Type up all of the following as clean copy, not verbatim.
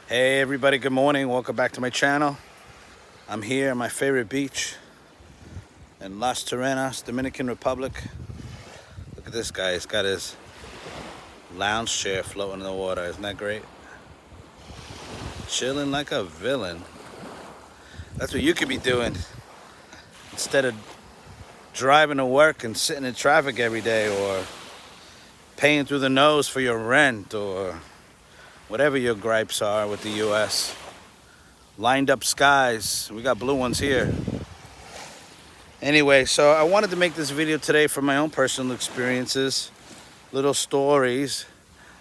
Hey everybody, good morning. Welcome back to my channel. I'm here at my favorite beach in Las Terrenas, Dominican Republic. Look at this guy. He's got his lounge chair floating in the water. Isn't that great? Chilling like a villain. That's what you could be doing instead of driving to work and sitting in traffic every day, or paying through the nose for your rent, or whatever your gripes are with the US. Lined up skies. We got blue ones here. Anyway, so I wanted to make this video today from my own personal experiences, little stories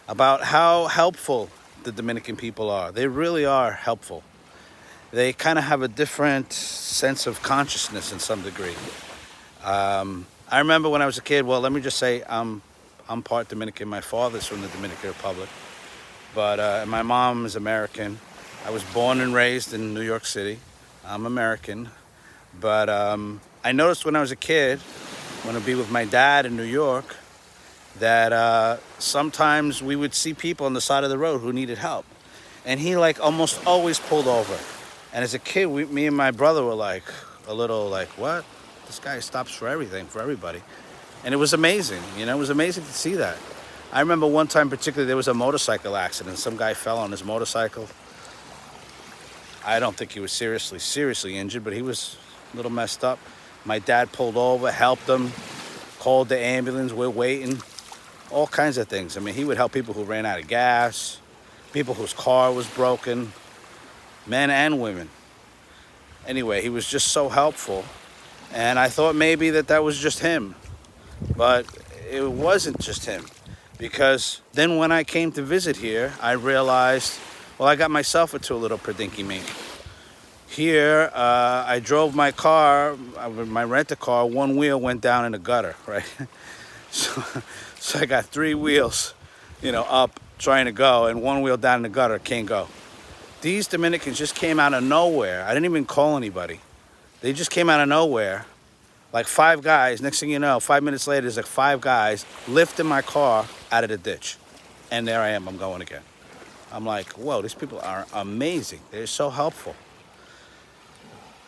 about how helpful the Dominican people are. They really are helpful. They kind of have a different sense of consciousness in some degree. I remember when I was a kid, well, let me just say I'm part Dominican. My father's from the Dominican Republic, but my mom is American. I was born and raised in New York City. I'm American, but I noticed when I was a kid, when I'd be with my dad in New York, that sometimes we would see people on the side of the road who needed help, and he like almost always pulled over. And as a kid, me and my brother were like a little like, what? This guy stops for everything, for everybody. And it was amazing, you know, it was amazing to see that. I remember one time particularly, there was a motorcycle accident. Some guy fell on his motorcycle. I don't think he was seriously injured, but he was a little messed up. My dad pulled over, helped him, called the ambulance, we're waiting, all kinds of things. I mean, he would help people who ran out of gas, people whose car was broken, men and women. Anyway, he was just so helpful. And I thought maybe that was just him, but it wasn't just him. Because then when I came to visit here, I realized, well, I got myself into a little predicament. Here, I drove my car, my rent-a-car, one wheel went down in the gutter, right? So I got three wheels, up trying to go, and one wheel down in the gutter, can't go. These Dominicans just came out of nowhere. I didn't even call anybody. They just came out of nowhere, like five guys. Next thing you know, 5 minutes later, there's like five guys lifting my car out of the ditch. And there I am, I'm going again. I'm like, whoa, these people are amazing. They're so helpful.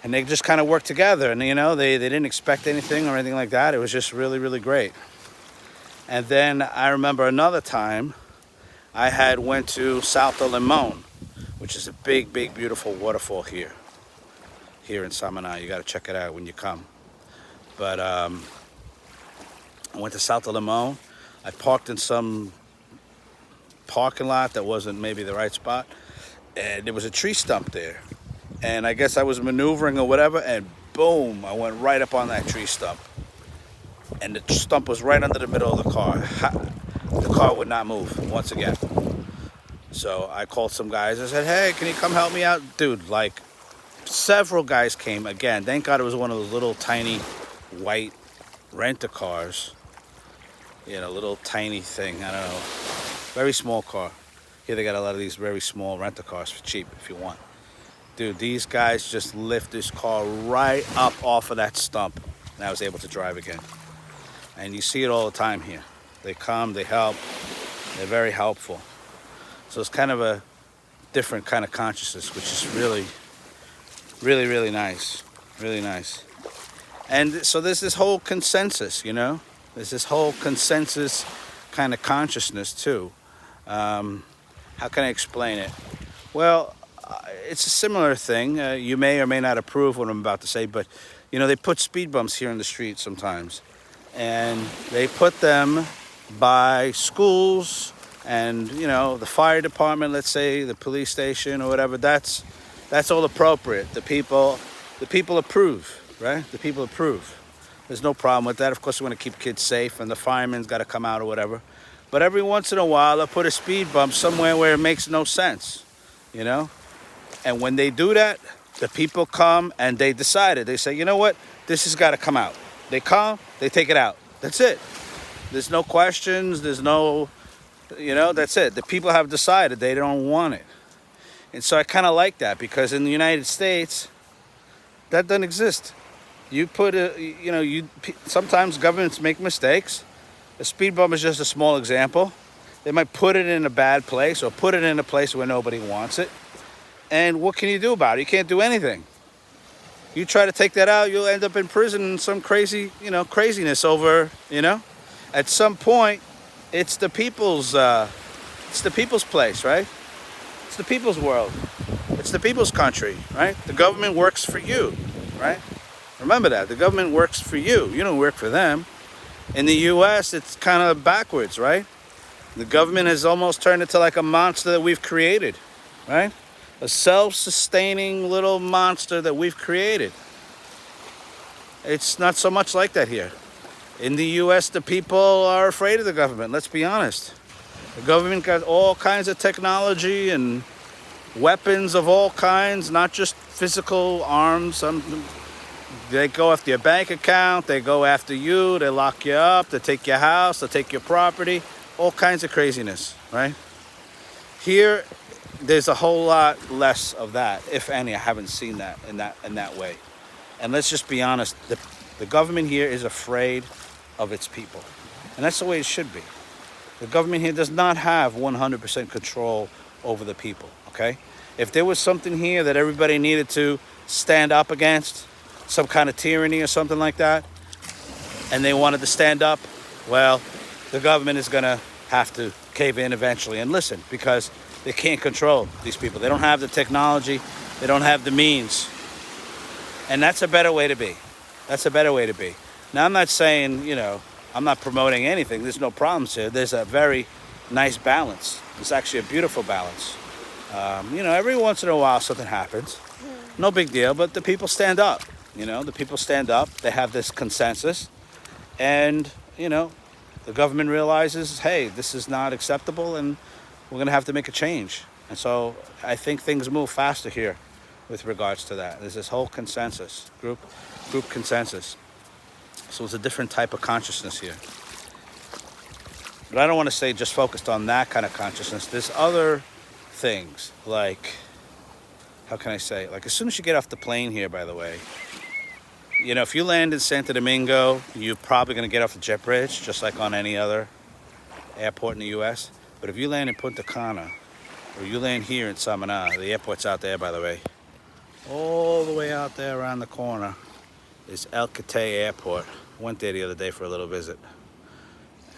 And they just kind of work together, and they didn't expect anything or anything like that. It was just really, really great. And then I remember another time I had went to Salto Limon, which is a big, big, beautiful waterfall here in Samaná. You got to check it out when you come. But I went to Salto Limon. I parked in some parking lot that wasn't maybe the right spot, and there was a tree stump there. And I guess I was maneuvering or whatever, and boom, I went right up on that tree stump. And the stump was right under the middle of the car. The car would not move once again. So I called some guys. I said, hey, can you come help me out? Dude, like several guys came again. Thank God it was one of those little tiny white rent-a-cars. Little tiny thing, I don't know. Very small car. Here they got a lot of these very small rent-a-cars for cheap if you want. Dude, these guys just lift this car right up off of that stump, and I was able to drive again. And you see it all the time here. They come, they help, they're very helpful. So it's kind of a different kind of consciousness, which is really, really, really nice. Really nice. And so there's this whole consensus, There's this whole consensus kind of consciousness too. How can I explain it? Well, it's a similar thing. You may or may not approve what I'm about to say, but they put speed bumps here in the street sometimes, and they put them by schools and the fire department, let's say the police station or whatever. That's all appropriate. The people approve, right? The people approve. There's no problem with that. Of course, we want to keep kids safe, and the fireman's got to come out or whatever. But every once in a while, they'll put a speed bump somewhere where it makes no sense, And when they do that, the people come and they decided. They say, you know what? This has got to come out. They come, they take it out. That's it. There's no questions. There's no, that's it. The people have decided they don't want it. And so I kind of like that, because in the United States, that doesn't exist. You put sometimes governments make mistakes. A speed bump is just a small example. They might put it in a bad place or put it in a place where nobody wants it. And what can you do about it? You can't do anything. You try to take that out, you'll end up in prison in some crazy, craziness over, At some point, it's the people's place, right? It's the people's world. It's the people's country, right? The government works for you, right? Remember that. The government works for you. You don't work for them. In the U.S., it's kind of backwards, right? The government has almost turned into like a monster that we've created, right? A self-sustaining little monster that we've created. It's not so much like that here. In the U.S., the people are afraid of the government, let's be honest. The government got all kinds of technology and weapons of all kinds, not just physical arms. They go after your bank account, they go after you, they lock you up, they take your house, they take your property, all kinds of craziness, right? Here, there's a whole lot less of that, if any. I haven't seen that in that way. And let's just be honest, the government here is afraid of its people. And that's the way it should be. The government here does not have 100% control over the people, okay? If there was something here that everybody needed to stand up against, some kind of tyranny or something like that, and they wanted to stand up, well, the government is going to have to cave in eventually and listen, because they can't control these people. They don't have the technology. They don't have the means. And that's a better way to be. That's a better way to be. Now, I'm not saying, I'm not promoting anything. There's no problems here. There's a very nice balance. It's actually a beautiful balance. Every once in a while something happens. No big deal, but the people stand up. The people stand up. They have this consensus. And, the government realizes, hey, this is not acceptable and we're going to have to make a change. And so I think things move faster here with regards to that. There's this whole consensus, group consensus. So it's a different type of consciousness here. But I don't want to say just focused on that kind of consciousness. There's other things like, how can I say? Like as soon as you get off the plane here, by the way, if you land in Santo Domingo, you're probably going to get off the jet bridge, just like on any other airport in the U.S. But if you land in Punta Cana, or you land here in Samaná, the airport's out there, by the way, all the way out there around the corner is El Cate Airport. Went there the other day for a little visit.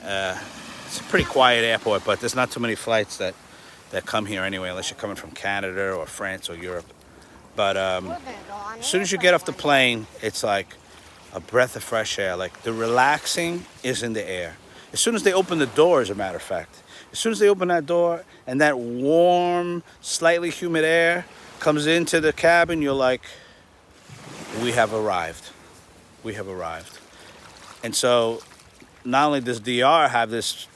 It's a pretty quiet airport, but there's not too many flights that come here anyway, unless you're coming from Canada or France or Europe. But as soon as you get off the plane, it's like a breath of fresh air. Like the relaxing is in the air. As soon as they open the door, as a matter of fact, as soon as they open that door and that warm, slightly humid air comes into the cabin, you're like, we have arrived. We have arrived. And so not only does DR have this,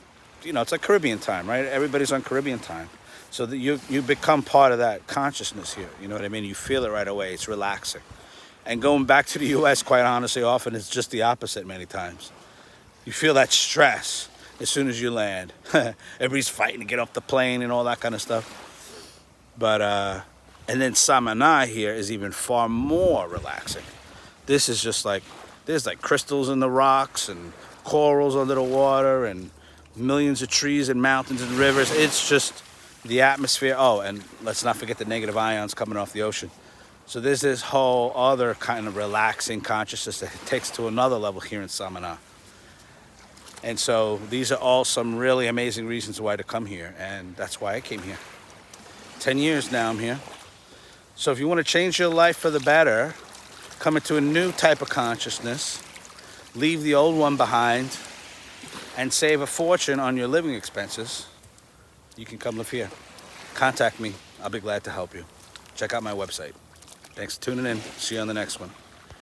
it's like Caribbean time, right? Everybody's on Caribbean time. So that you become part of that consciousness here. You know what I mean? You feel it right away. It's relaxing. And going back to the U.S., quite honestly, often it's just the opposite many times. You feel that stress as soon as you land. Everybody's fighting to get off the plane and all that kind of stuff. But, and then Samaná here is even far more relaxing. This is just like, there's like crystals in the rocks and corals under the water and millions of trees and mountains and rivers. It's just the atmosphere. Oh, and let's not forget the negative ions coming off the ocean. So there's this whole other kind of relaxing consciousness that takes to another level here in Samaná. And so these are all some really amazing reasons why to come here. And that's why I came here. 10 years now I'm here. So if you want to change your life for the better, come into a new type of consciousness, leave the old one behind, and save a fortune on your living expenses, you can come live here. Contact me. I'll be glad to help you. Check out my website. Thanks for tuning in. See you on the next one.